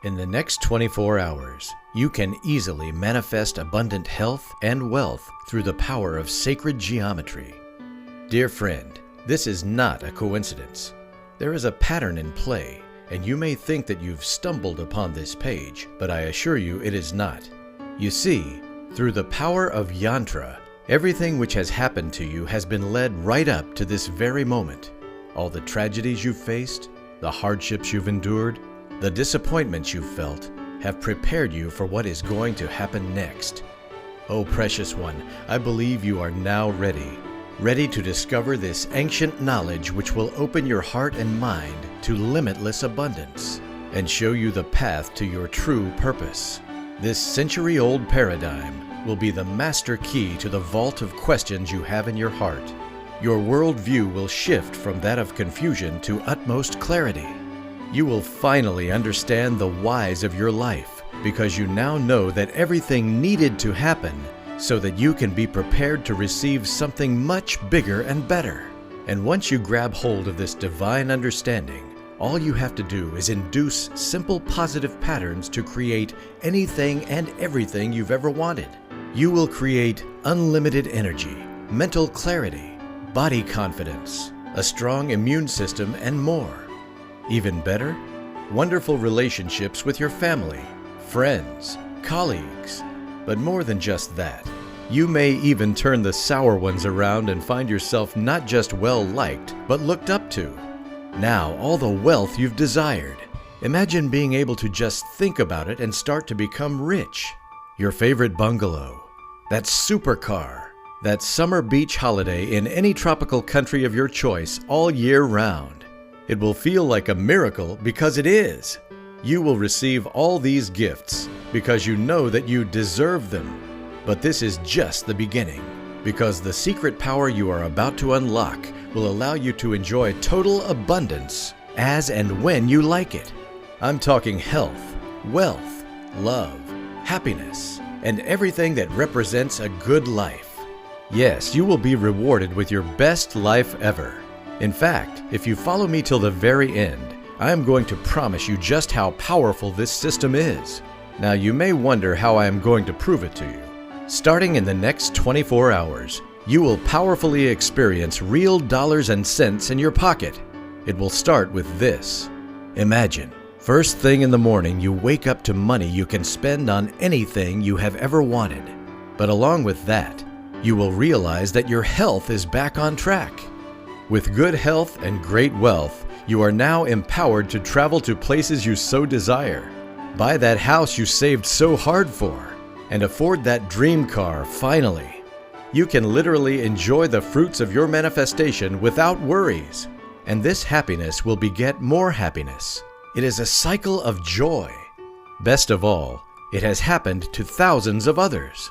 In the next 24 hours, you can easily manifest abundant health and wealth through the power of sacred geometry. Dear friend, this is not a coincidence. There is a pattern in play, and you may think that you've stumbled upon this page, but I assure you it is not. You see, through the power of Yantra, everything which has happened to you has been led right up to this very moment. All the tragedies you've faced, the hardships you've endured, the disappointments you've felt have prepared you for what is going to happen next. Oh, precious one, I believe you are now ready to discover this ancient knowledge which will open your heart and mind to limitless abundance and show you the path to your true purpose. This century-old paradigm will be the master key to the vault of questions you have in your heart. Your worldview will shift from that of confusion to utmost clarity. You will finally understand the whys of your life because you now know that everything needed to happen so that you can be prepared to receive something much bigger and better. And once you grab hold of this divine understanding, all you have to do is induce simple positive patterns to create anything and everything you've ever wanted. You will create unlimited energy, mental clarity, body confidence, a strong immune system, and more. Even better, wonderful relationships with your family, friends, colleagues. But more than just that, you may even turn the sour ones around and find yourself not just well-liked, but looked up to. Now, all the wealth you've desired. Imagine being able to just think about it and start to become rich. Your favorite bungalow, that supercar, that summer beach holiday in any tropical country of your choice all year round. It will feel like a miracle because it is. You will receive all these gifts because you know that you deserve them. But this is just the beginning, because the secret power you are about to unlock will allow you to enjoy total abundance as and when you like it. I'm talking health, wealth, love, happiness, and everything that represents a good life. Yes, you will be rewarded with your best life ever. In fact, if you follow me till the very end, I am going to promise you just how powerful this system is. Now, you may wonder how I am going to prove it to you. Starting in the next 24 hours, you will powerfully experience real dollars and cents in your pocket. It will start with this. Imagine, first thing in the morning, you wake up to money you can spend on anything you have ever wanted. But along with that, you will realize that your health is back on track. With good health and great wealth, you are now empowered to travel to places you so desire, buy that house you saved so hard for, and afford that dream car finally. You can literally enjoy the fruits of your manifestation without worries, and this happiness will beget more happiness. It is a cycle of joy. Best of all, it has happened to thousands of others.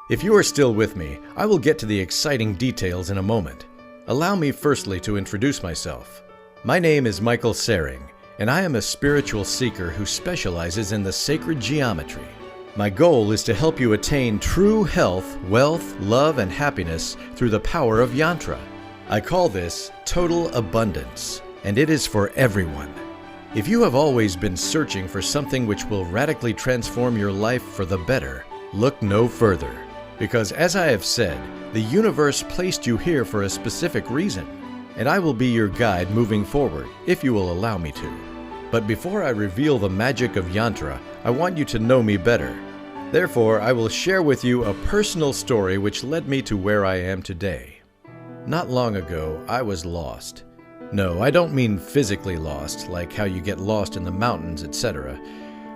If you are still with me, I will get to the exciting details in a moment. Allow me firstly to introduce myself. My name is Michael Sering, and I am a spiritual seeker who specializes in the sacred geometry. My goal is to help you attain true health, wealth, love, and happiness through the power of Yantra. I call this total abundance, and it is for everyone. If you have always been searching for something which will radically transform your life for the better, look no further. Because as I have said, the universe placed you here for a specific reason, and I will be your guide moving forward, if you will allow me to. But before I reveal the magic of Yantra, I want you to know me better. Therefore, I will share with you a personal story which led me to where I am today. Not long ago, I was lost. No, I don't mean physically lost, like how you get lost in the mountains, etc.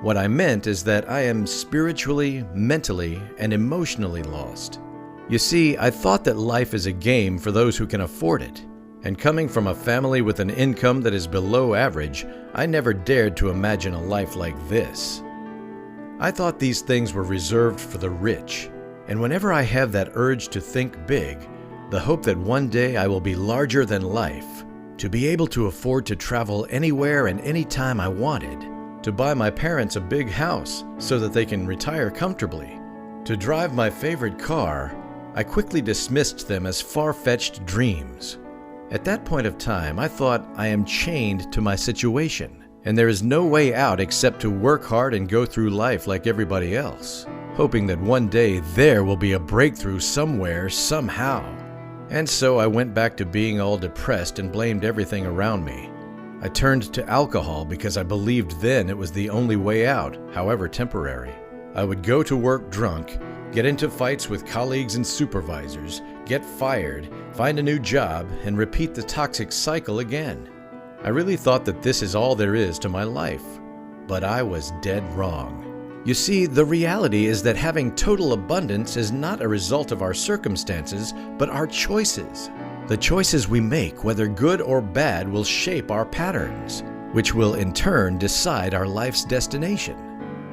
What I meant is that I am spiritually, mentally, and emotionally lost. You see, I thought that life is a game for those who can afford it. And coming from a family with an income that is below average, I never dared to imagine a life like this. I thought these things were reserved for the rich. And whenever I have that urge to think big, the hope that one day I will be larger than life, to be able to afford to travel anywhere and anytime I wanted, to buy my parents a big house so that they can retire comfortably, to drive my favorite car, I quickly dismissed them as far-fetched dreams. At that point of time, I thought I am chained to my situation, and there is no way out except to work hard and go through life like everybody else, hoping that one day there will be a breakthrough somewhere, somehow. And so I went back to being all depressed and blamed everything around me. I turned to alcohol because I believed then it was the only way out, however temporary. I would go to work drunk, get into fights with colleagues and supervisors, get fired, find a new job, and repeat the toxic cycle again. I really thought that this is all there is to my life, but I was dead wrong. You see, the reality is that having total abundance is not a result of our circumstances, but our choices. The choices we make, whether good or bad, will shape our patterns, which will in turn decide our life's destination.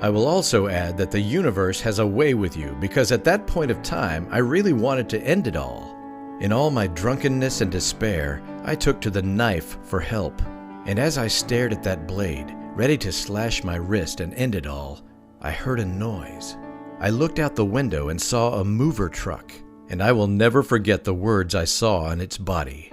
I will also add that the universe has a way with you, because at that point of time, I really wanted to end it all. In all my drunkenness and despair, I took to the knife for help. And as I stared at that blade, ready to slash my wrist and end it all, I heard a noise. I looked out the window and saw a mover truck, and I will never forget the words I saw on its body.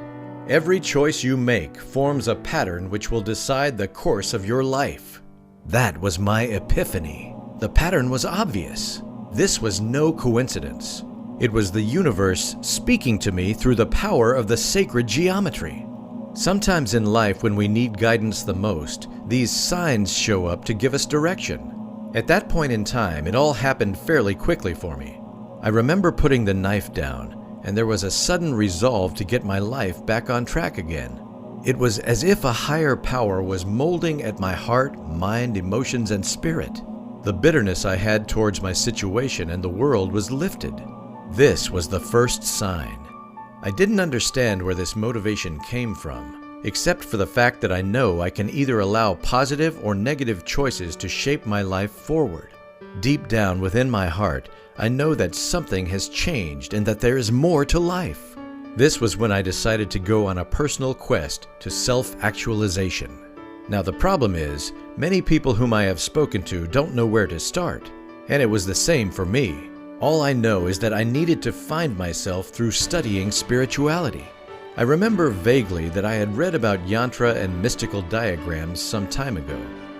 Every choice you make forms a pattern which will decide the course of your life. That was my epiphany. The pattern was obvious. This was no coincidence. It was the universe speaking to me through the power of the sacred geometry. Sometimes in life, when we need guidance the most, these signs show up to give us direction. At that point in time, it all happened fairly quickly for me. I remember putting the knife down, and there was a sudden resolve to get my life back on track again. It was as if a higher power was molding at my heart, mind, emotions, and spirit. The bitterness I had towards my situation and the world was lifted. This was the first sign. I didn't understand where this motivation came from, except for the fact that I know I can either allow positive or negative choices to shape my life forward. Deep down within my heart, I know that something has changed and that there is more to life. This was when I decided to go on a personal quest to self-actualization. Now the problem is, many people whom I have spoken to don't know where to start, and it was the same for me. All I know is that I needed to find myself through studying spirituality. I remember vaguely that I had read about yantra and mystical diagrams some time ago,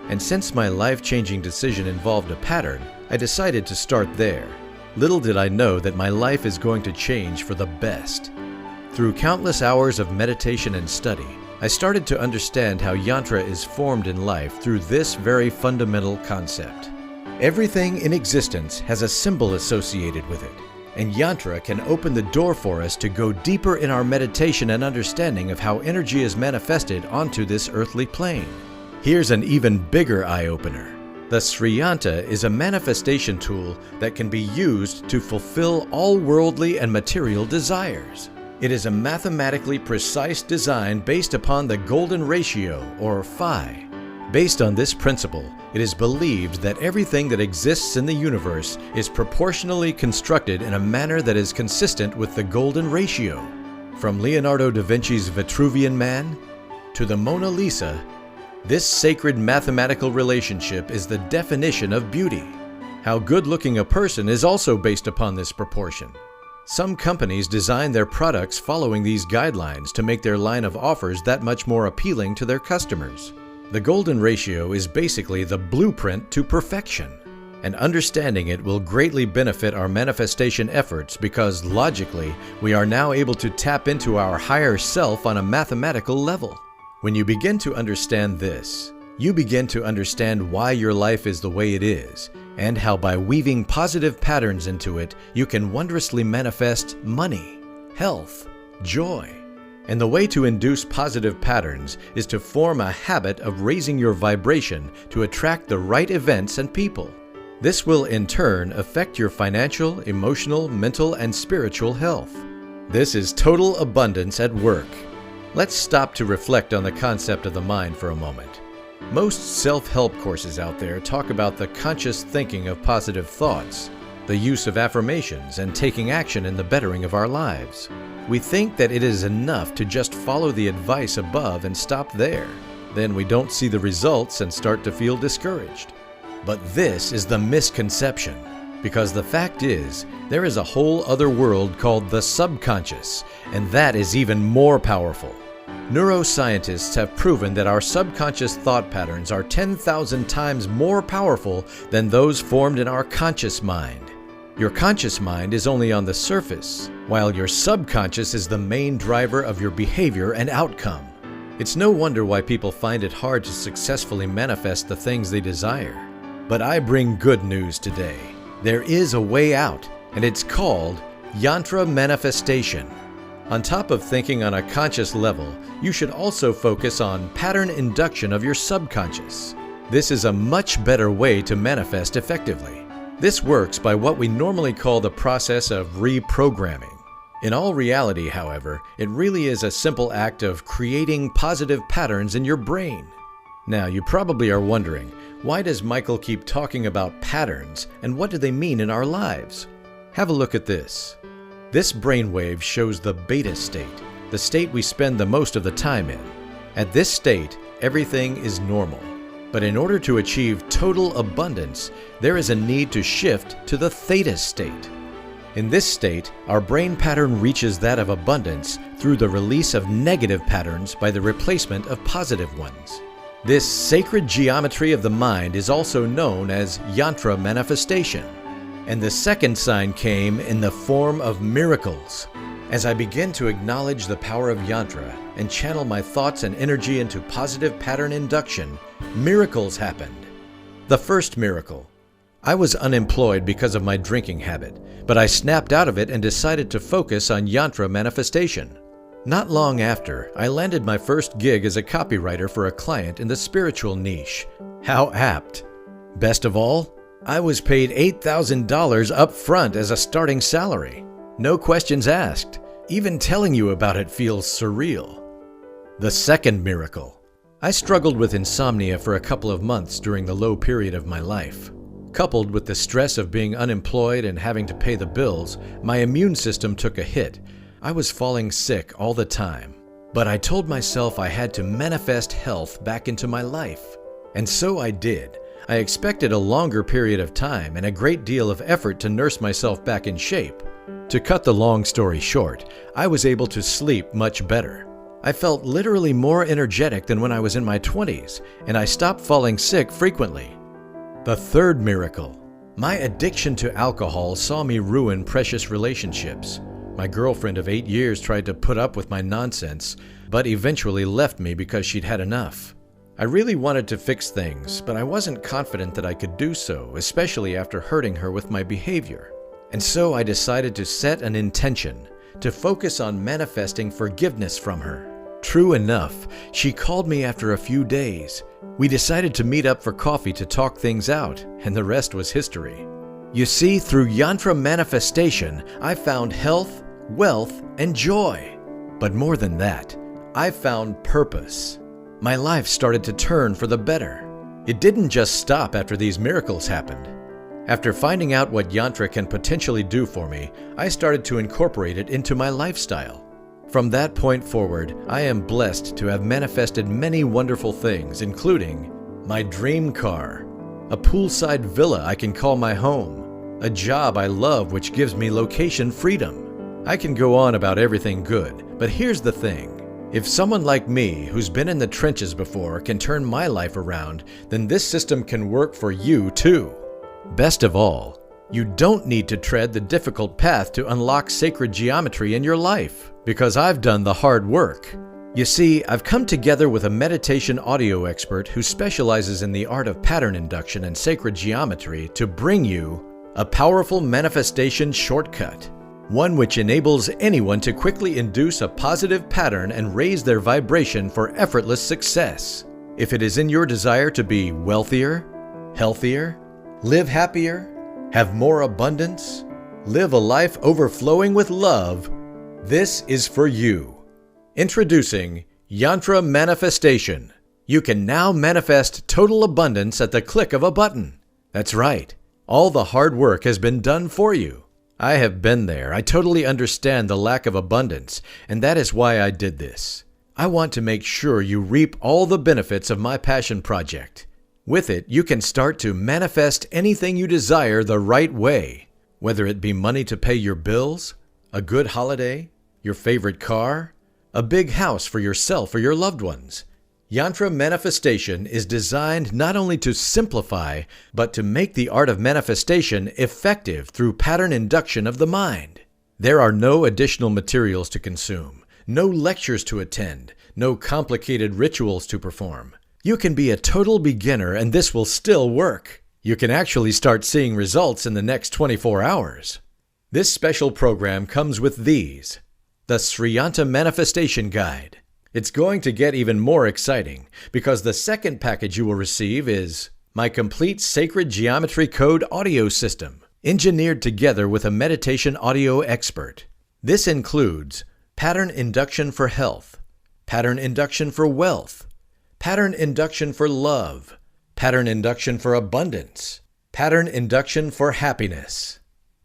and since my life-changing decision involved a pattern, I decided to start there. Little did I know that my life is going to change for the best. Through countless hours of meditation and study, I started to understand how yantra is formed in life through this very fundamental concept. Everything in existence has a symbol associated with it, and yantra can open the door for us to go deeper in our meditation and understanding of how energy is manifested onto this earthly plane. Here's an even bigger eye-opener. The Sriyanta is a manifestation tool that can be used to fulfill all worldly and material desires. It is a mathematically precise design based upon the golden ratio, or phi. Based on this principle, it is believed that everything that exists in the universe is proportionally constructed in a manner that is consistent with the golden ratio. From Leonardo da Vinci's Vitruvian Man to the Mona Lisa, this sacred mathematical relationship is the definition of beauty. How good-looking a person is also based upon this proportion. Some companies design their products following these guidelines to make their line of offers that much more appealing to their customers. The golden ratio is basically the blueprint to perfection, and understanding it will greatly benefit our manifestation efforts because, logically, we are now able to tap into our higher self on a mathematical level. When you begin to understand this, you begin to understand why your life is the way it is, and how by weaving positive patterns into it, you can wondrously manifest money, health, joy. And the way to induce positive patterns is to form a habit of raising your vibration to attract the right events and people. This will in turn affect your financial, emotional, mental, and spiritual health. This is total abundance at work. Let's stop to reflect on the concept of the mind for a moment. Most self-help courses out there talk about the conscious thinking of positive thoughts, the use of affirmations, and taking action in the bettering of our lives. We think that it is enough to just follow the advice above and stop there. Then we don't see the results and start to feel discouraged. But this is the misconception, because the fact is, there is a whole other world called the subconscious, and that is even more powerful. Neuroscientists have proven that our subconscious thought patterns are 10,000 times more powerful than those formed in our conscious mind. Your conscious mind is only on the surface, while your subconscious is the main driver of your behavior and outcome. It's no wonder why people find it hard to successfully manifest the things they desire. But I bring good news today. There is a way out, and it's called YANTRA Manifestation. On top of thinking on a conscious level, you should also focus on pattern induction of your subconscious. This is a much better way to manifest effectively. This works by what we normally call the process of reprogramming. In all reality, however, it really is a simple act of creating positive patterns in your brain. Now, you probably are wondering, why does Michael keep talking about patterns, and what do they mean in our lives? Have a look at this. This brainwave shows the beta state, the state we spend the most of the time in. At this state, everything is normal. But in order to achieve total abundance, there is a need to shift to the theta state. In this state, our brain pattern reaches that of abundance through the release of negative patterns by the replacement of positive ones. This sacred geometry of the mind is also known as YANTRA Manifestation. And the second sign came in the form of miracles. As I begin to acknowledge the power of Yantra and channel my thoughts and energy into positive pattern induction, miracles happened. The first miracle. I was unemployed because of my drinking habit, but I snapped out of it and decided to focus on Yantra Manifestation. Not long after, I landed my first gig as a copywriter for a client in the spiritual niche. How apt! Best of all, I was paid $8,000 up front as a starting salary. No questions asked. Even telling you about it feels surreal. The second miracle. I struggled with insomnia for a couple of months during the low period of my life. Coupled with the stress of being unemployed and having to pay the bills, my immune system took a hit. I was falling sick all the time. But I told myself I had to manifest health back into my life. And so I did. I expected a longer period of time and a great deal of effort to nurse myself back in shape. To cut the long story short, I was able to sleep much better. I felt literally more energetic than when I was in my 20s, and I stopped falling sick frequently. The third miracle. My addiction to alcohol saw me ruin precious relationships. My girlfriend of 8 years tried to put up with my nonsense, but eventually left me because she'd had enough. I really wanted to fix things, but I wasn't confident that I could do so, especially after hurting her with my behavior. And so I decided to set an intention, to focus on manifesting forgiveness from her. True enough, she called me after a few days. We decided to meet up for coffee to talk things out, and the rest was history. You see, through Yantra Manifestation, I found health, wealth, and joy. But more than that, I found purpose. My life started to turn for the better. It didn't just stop after these miracles happened. After finding out what Yantra can potentially do for me, I started to incorporate it into my lifestyle. From that point forward, I am blessed to have manifested many wonderful things, including my dream car, a poolside villa I can call my home, a job I love which gives me location freedom. I can go on about everything good, but here's the thing. If someone like me, who's been in the trenches before, can turn my life around, then this system can work for you too. Best of all, you don't need to tread the difficult path to unlock sacred geometry in your life, because I've done the hard work. You see, I've come together with a meditation audio expert who specializes in the art of pattern induction and sacred geometry to bring you a powerful manifestation shortcut. One which enables anyone to quickly induce a positive pattern and raise their vibration for effortless success. If it is in your desire to be wealthier, healthier, live happier, have more abundance, live a life overflowing with love, this is for you. Introducing Yantra Manifestation. You can now manifest total abundance at the click of a button. That's right. All the hard work has been done for you. I have been there. I totally understand the lack of abundance, and that is why I did this. I want to make sure you reap all the benefits of my passion project. With it, you can start to manifest anything you desire the right way, whether it be money to pay your bills, a good holiday, your favorite car, a big house for yourself or your loved ones. Yantra Manifestation is designed not only to simplify, but to make the art of manifestation effective through pattern induction of the mind. There are no additional materials to consume, no lectures to attend, no complicated rituals to perform. You can be a total beginner and this will still work. You can actually start seeing results in the next 24 hours. This special program comes with these: the YANTRA Manifestation Guide. It's going to get even more exciting because the second package you will receive is my complete Sacred Geometry Code audio system, engineered together with a meditation audio expert. This includes pattern induction for health, pattern induction for wealth, pattern induction for love, pattern induction for abundance, pattern induction for happiness.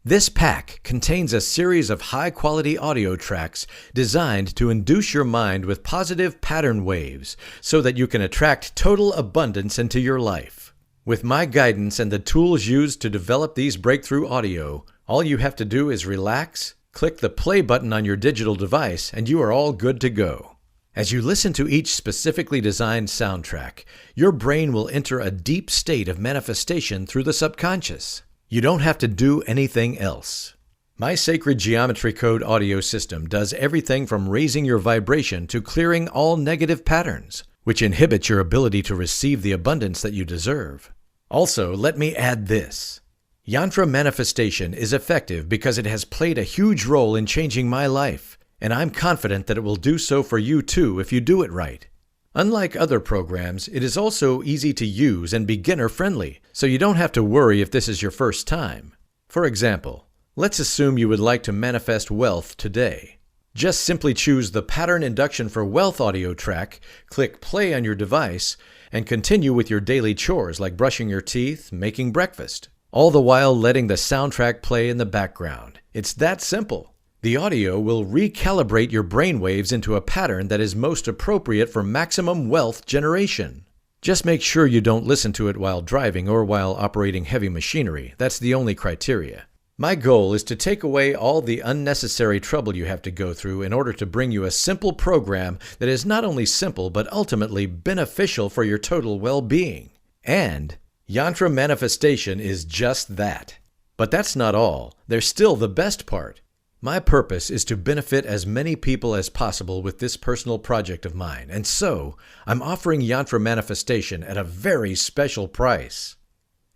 This pack contains a series of high-quality audio tracks designed to induce your mind with positive pattern waves so that you can attract total abundance into your life. With my guidance and the tools used to develop these breakthrough audio, all you have to do is relax, click the play button on your digital device, and you are all good to go. As you listen to each specifically designed soundtrack, your brain will enter a deep state of manifestation through the subconscious. You don't have to do anything else. My Sacred Geometry Code audio system does everything from raising your vibration to clearing all negative patterns, which inhibit your ability to receive the abundance that you deserve. Also, let me add this. Yantra Manifestation is effective because it has played a huge role in changing my life, and I'm confident that it will do so for you too if you do it right. Unlike other programs, it is also easy to use and beginner-friendly, so you don't have to worry if this is your first time. For example, let's assume you would like to manifest wealth today. Just simply choose the Pattern Induction for Wealth audio track, click play on your device, and continue with your daily chores like brushing your teeth, making breakfast, all the while letting the soundtrack play in the background. It's that simple. The audio will recalibrate your brainwaves into a pattern that is most appropriate for maximum wealth generation. Just make sure you don't listen to it while driving or while operating heavy machinery. That's the only criteria. My goal is to take away all the unnecessary trouble you have to go through in order to bring you a simple program that is not only simple but ultimately beneficial for your total well-being. And Yantra Manifestation is just that. But that's not all. There's still the best part. My purpose is to benefit as many people as possible with this personal project of mine, and so I'm offering Yantra Manifestation at a very special price.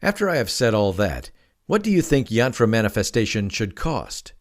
After I have said all that, what do you think Yantra Manifestation should cost?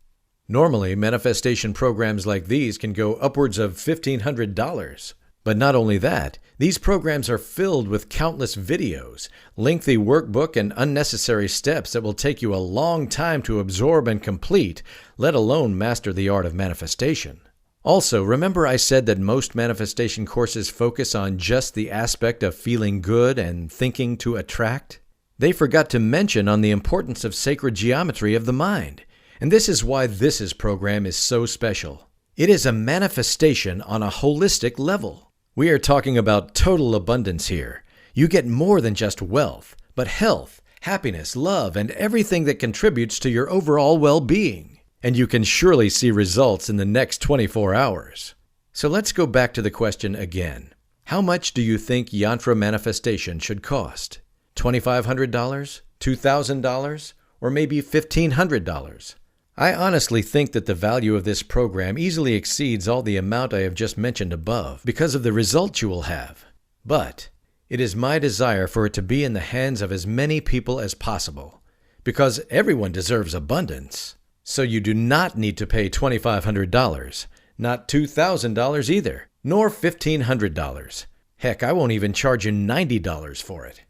Normally, manifestation programs like these can go upwards of $1,500. But not only that, these programs are filled with countless videos, lengthy workbook, and unnecessary steps that will take you a long time to absorb and complete, let alone master the art of manifestation. Also, remember I said that most manifestation courses focus on just the aspect of feeling good and thinking to attract? They forgot to mention on the importance of sacred geometry of the mind, and this is why this program is so special. It is a manifestation on a holistic level. We are talking about total abundance here. You get more than just wealth, but health, happiness, love, and everything that contributes to your overall well-being. And you can surely see results in the next 24 hours. So let's go back to the question again. How much do you think Yantra Manifestation should cost? $2,500? $2,000? Or maybe $1,500? I honestly think that the value of this program easily exceeds all the amount I have just mentioned above because of the results you will have. But it is my desire for it to be in the hands of as many people as possible, because everyone deserves abundance. So you do not need to pay $2,500, not $2,000 either, nor $1,500. Heck, I won't even charge you $90 for it.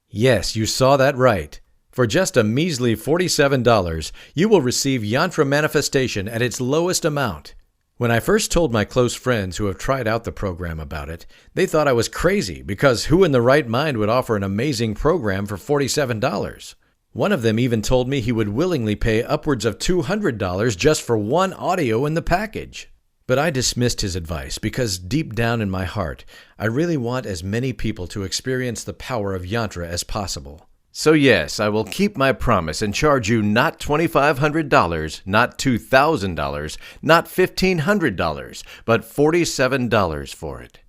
Yes, you saw that right. For just a measly $47, you will receive Yantra Manifestation at its lowest amount. When I first told my close friends who have tried out the program about it, they thought I was crazy because who in the right mind would offer an amazing program for $47? One of them even told me he would willingly pay upwards of $200 just for one audio in the package. But I dismissed his advice because deep down in my heart, I really want as many people to experience the power of Yantra as possible. So yes, I will keep my promise and charge you not $2,500, not $2,000, not $1,500, but $47 for it.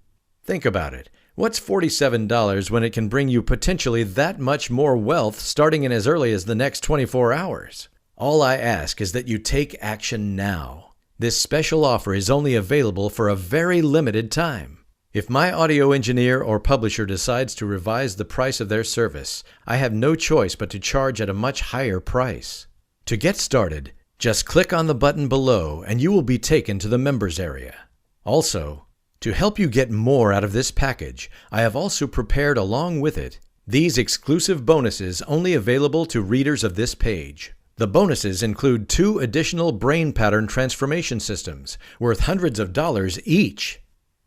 Think about it. What's $47 when it can bring you potentially that much more wealth starting in as early as the next 24 hours? All I ask is that you take action now. This special offer is only available for a very limited time. If my audio engineer or publisher decides to revise the price of their service, I have no choice but to charge at a much higher price. To get started, just click on the button below and you will be taken to the members area. Also, to help you get more out of this package, I have also prepared along with it these exclusive bonuses only available to readers of this page. The bonuses include 2 additional brain pattern transformation systems worth hundreds of dollars each.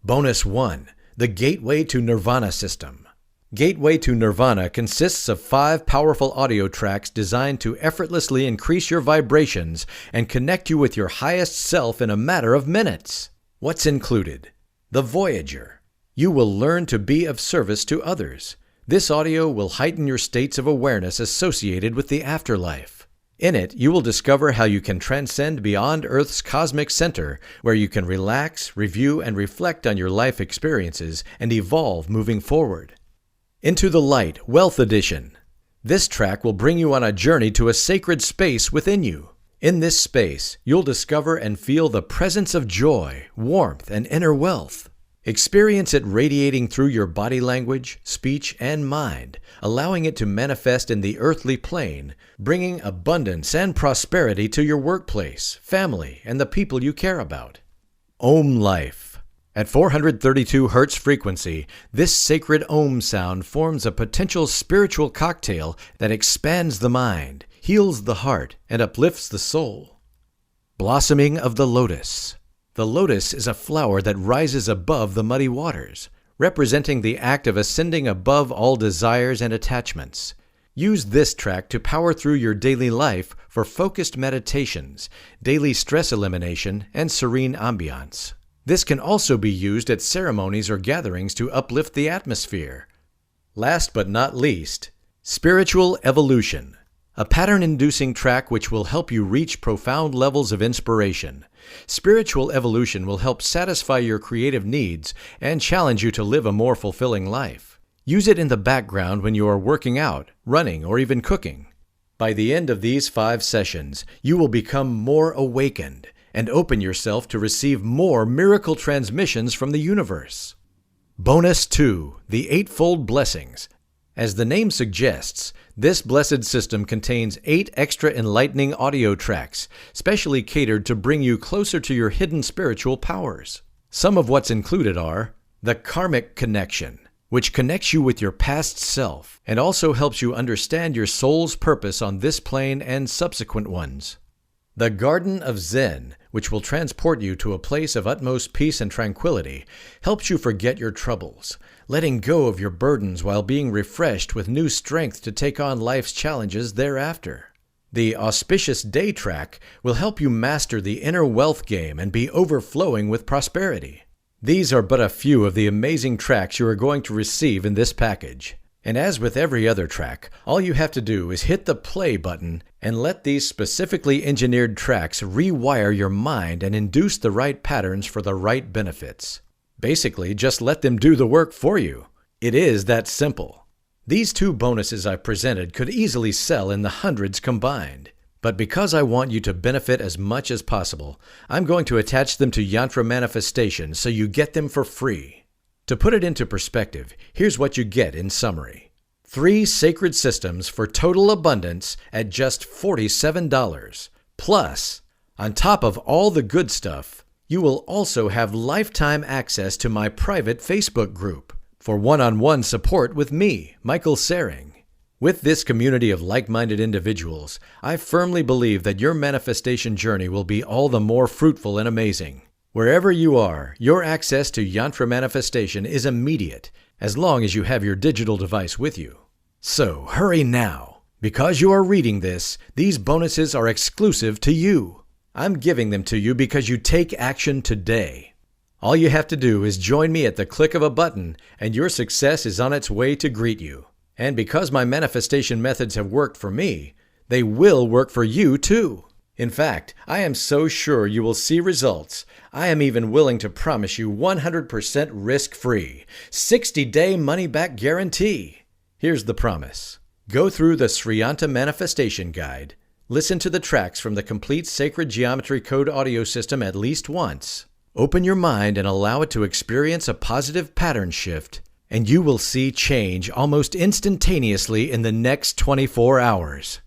Bonus 1, the Gateway to Nirvana system. Gateway to Nirvana consists of 5 powerful audio tracks designed to effortlessly increase your vibrations and connect you with your highest self in a matter of minutes. What's included? The Voyager. You will learn to be of service to others. This audio will heighten your states of awareness associated with the afterlife. In it, you will discover how you can transcend beyond Earth's cosmic center, where you can relax, review, and reflect on your life experiences and evolve moving forward. Into the Light, Wealth Edition. This track will bring you on a journey to a sacred space within you. In this space, you'll discover and feel the presence of joy, warmth, and inner wealth. Experience it radiating through your body language, speech, and mind, allowing it to manifest in the earthly plane, bringing abundance and prosperity to your workplace, family, and the people you care about. Om Life. At 432 Hz frequency, this sacred Om sound forms a potential spiritual cocktail that expands the mind, heals the heart, and uplifts the soul. Blossoming of the Lotus. The lotus is a flower that rises above the muddy waters, representing the act of ascending above all desires and attachments. Use this track to power through your daily life for focused meditations, daily stress elimination, and serene ambiance. This can also be used at ceremonies or gatherings to uplift the atmosphere. Last but not least, Spiritual Evolution. A pattern-inducing track which will help you reach profound levels of inspiration. Spiritual evolution will help satisfy your creative needs and challenge you to live a more fulfilling life. Use it in the background when you are working out, running, or even cooking. By the end of these 5 sessions, you will become more awakened and open yourself to receive more miracle transmissions from the universe. Bonus 2, the Eightfold Blessings. As the name suggests, this blessed system contains 8 extra enlightening audio tracks, specially catered to bring you closer to your hidden spiritual powers. Some of what's included are the Karmic Connection, which connects you with your past self and also helps you understand your soul's purpose on this plane and subsequent ones. The Garden of Zen, which will transport you to a place of utmost peace and tranquility, helps you forget your troubles, letting go of your burdens while being refreshed with new strength to take on life's challenges thereafter. The Auspicious Day track will help you master the inner wealth game and be overflowing with prosperity. These are but a few of the amazing tracks you are going to receive in this package. And as with every other track, all you have to do is hit the play button and let these specifically engineered tracks rewire your mind and induce the right patterns for the right benefits. Basically, just let them do the work for you. It is that simple. These 2 bonuses I presented could easily sell in the hundreds combined. But because I want you to benefit as much as possible, I'm going to attach them to YANTRA Manifestation so you get them for free. To put it into perspective, here's what you get in summary. 3 sacred systems for total abundance at just $47. Plus, on top of all the good stuff, you will also have lifetime access to my private Facebook group for one-on-one support with me, Michael Saring. With this community of like-minded individuals, I firmly believe that your manifestation journey will be all the more fruitful and amazing. Wherever you are, your access to YANTRA Manifestation is immediate, as long as you have your digital device with you. So hurry now. Because you are reading this, these bonuses are exclusive to you. I'm giving them to you because you take action today. All you have to do is join me at the click of a button, and your success is on its way to greet you. And because my manifestation methods have worked for me, they will work for you too. In fact, I am so sure you will see results, I am even willing to promise you 100% risk-free, 60-day money-back guarantee. Here's the promise. Go through the YANTRA Manifestation Guide, listen to the tracks from the complete Sacred Geometry Code audio system at least once, open your mind and allow it to experience a positive pattern shift, and you will see change almost instantaneously in the next 24 hours.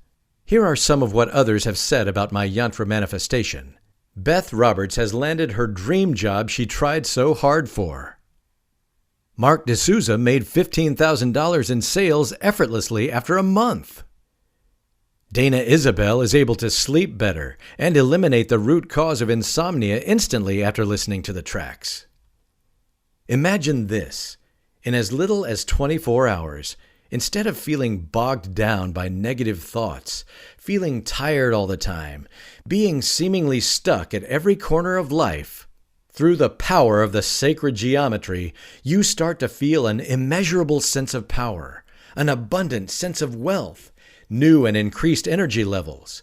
Here are some of what others have said about my YANTRA manifestation. Beth Roberts has landed her dream job she tried so hard for. Mark D'Souza made $15,000 in sales effortlessly after a month. Dana Isabel is able to sleep better and eliminate the root cause of insomnia instantly after listening to the tracks. Imagine this. In as little as 24 hours, instead of feeling bogged down by negative thoughts, feeling tired all the time, being seemingly stuck at every corner of life, through the power of the sacred geometry, you start to feel an immeasurable sense of power, an abundant sense of wealth, new and increased energy levels.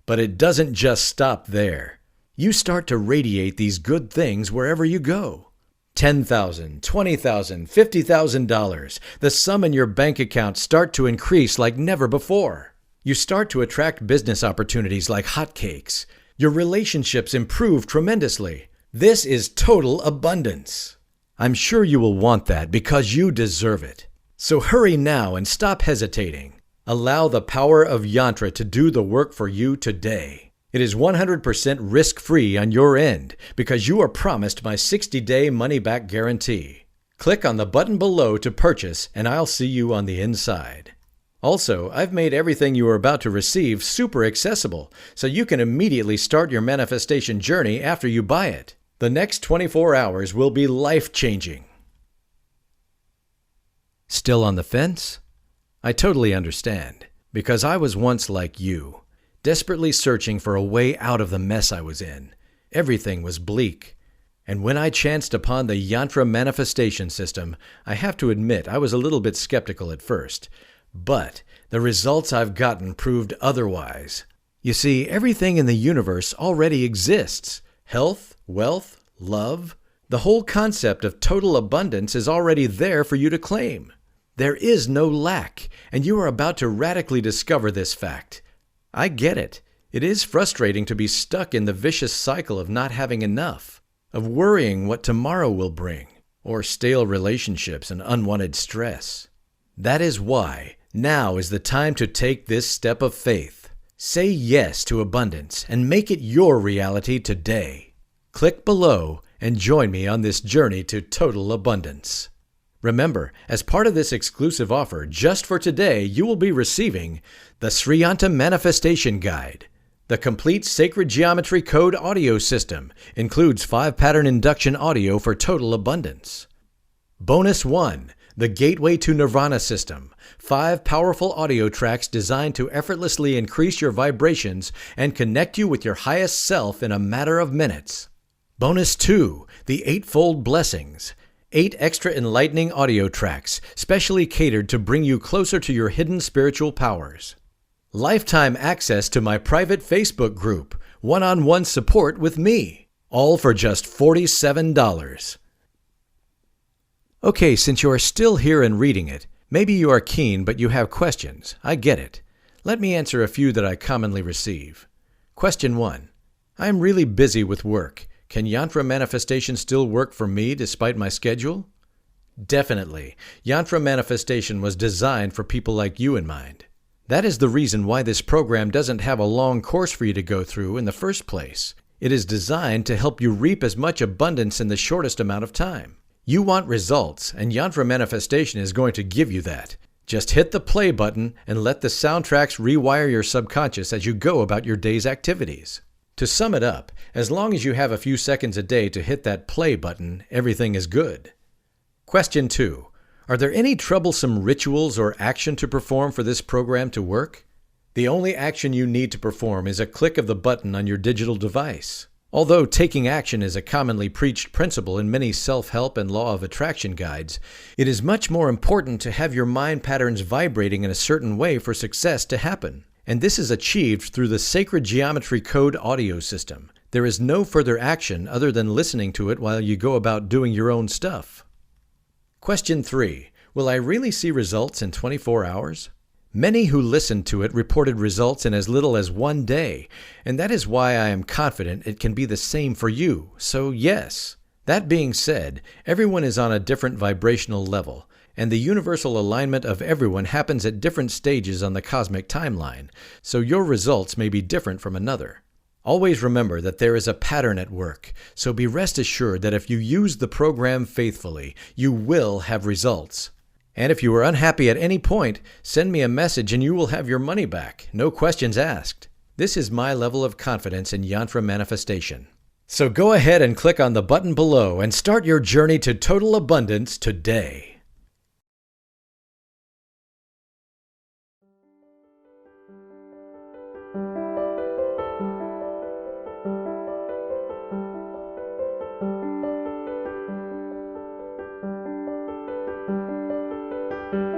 But it doesn't just stop there. You start to radiate these good things wherever you go. $10,000, $20,000, $50,000. The sum in your bank account start to increase like never before. You start to attract business opportunities like hotcakes. Your relationships improve tremendously. This is total abundance. I'm sure you will want that because you deserve it. So hurry now and stop hesitating. Allow the power of YANTRA to do the work for you today. It is 100% risk-free on your end because you are promised my 60-day money-back guarantee. Click on the button below to purchase and I'll see you on the inside. Also, I've made everything you are about to receive super accessible so you can immediately start your manifestation journey after you buy it. The next 24 hours will be life-changing. Still on the fence? I totally understand because I was once like you. Desperately searching for a way out of the mess I was in. Everything was bleak. And when I chanced upon the YANTRA manifestation system, I have to admit I was a little bit skeptical at first. But the results I've gotten proved otherwise. You see, everything in the universe already exists. Health, wealth, love. The whole concept of total abundance is already there for you to claim. There is no lack, and you are about to radically discover this fact. I get it. It is frustrating to be stuck in the vicious cycle of not having enough, of worrying what tomorrow will bring, or stale relationships and unwanted stress. That is why now is the time to take this step of faith. Say yes to abundance and make it your reality today. Click below and join me on this journey to total abundance. Remember, as part of this exclusive offer, just for today, you will be receiving the YANTRA Manifestation Guide. The complete Sacred Geometry Code audio system includes 5-pattern induction audio for total abundance. Bonus 1, the Gateway to Nirvana system. 5 powerful audio tracks designed to effortlessly increase your vibrations and connect you with your highest self in a matter of minutes. Bonus 2, the Eightfold Blessings. 8 extra enlightening audio tracks, specially catered to bring you closer to your hidden spiritual powers. Lifetime access to my private Facebook group, one-on-one support with me, all for just $47. Okay, since you are still here and reading it, maybe you are keen but you have questions. I get it. Let me answer a few that I commonly receive. Question 1. I am really busy with work. Can YANTRA Manifestation still work for me despite my schedule? Definitely. YANTRA Manifestation was designed for people like you in mind. That is the reason why this program doesn't have a long course for you to go through in the first place. It is designed to help you reap as much abundance in the shortest amount of time. You want results, and YANTRA Manifestation is going to give you that. Just hit the play button and let the soundtracks rewire your subconscious as you go about your day's activities. To sum it up, as long as you have a few seconds a day to hit that play button, everything is good. Question 2. Are there any troublesome rituals or action to perform for this program to work? The only action you need to perform is a click of the button on your digital device. Although taking action is a commonly preached principle in many self-help and law of attraction guides, it is much more important to have your mind patterns vibrating in a certain way for success to happen. And this is achieved through the Sacred Geometry Code audio system. There is no further action other than listening to it while you go about doing your own stuff. Question 3. Will I really see results in 24 hours? Many who listened to it reported results in as little as 1 day, and that is why I am confident it can be the same for you, so yes. That being said, everyone is on a different vibrational level, and the universal alignment of everyone happens at different stages on the cosmic timeline, so your results may be different from another. Always remember that there is a pattern at work, so be rest assured that if you use the program faithfully, you will have results. And if you are unhappy at any point, send me a message and you will have your money back, no questions asked. This is my level of confidence in Yantra Manifestation. So go ahead and click on the button below and start your journey to total abundance today.